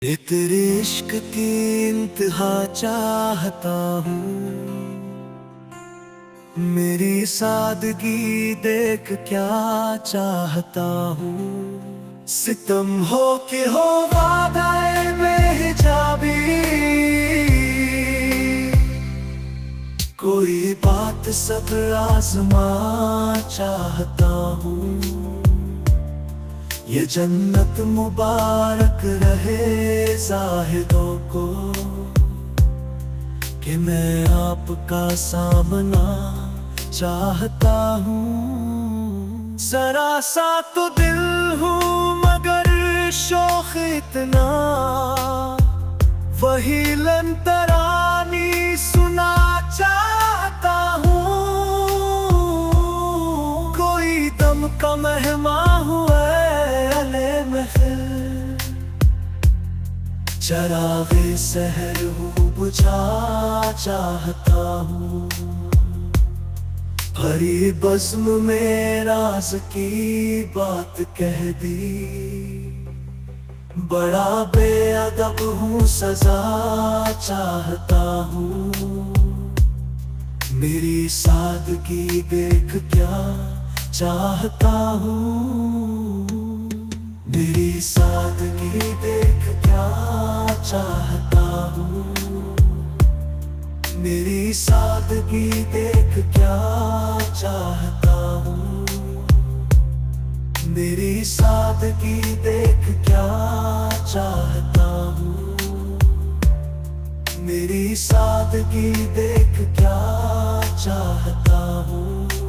ये तेरे इश्क की इंतहा चाहता हूँ। मेरी सादगी देख क्या चाहता हूँ। सितम हो के हो वादाए में हिजाबी, कोई बात सब आजमा चाहता हूँ। ये जन्नत मुबारक रहे जाहिदों को, कि मैं आपका सामना चाहता हूँ। जरा सा तो दिल हूँ मगर शौक इतना, वही लन तरानी सुना चाहता हूँ। कोई दम का मेहमान हुआ महफिल, चरागे सहर हूँ बुझा चाहता हूँ। भरी बज़्म में राज की बात कह दी, बड़ा बेअदब हूँ सजा चाहता हूँ। मेरी सादगी देख क्या चाहता हूँ। मेरी सादगी देख क्या चाहता हूँ। मेरी सादगी देख क्या चाहता हूँ। मेरी सादगी देख क्या चाहता हूँ। मेरी सादगी देख क्या चाहता हूँ।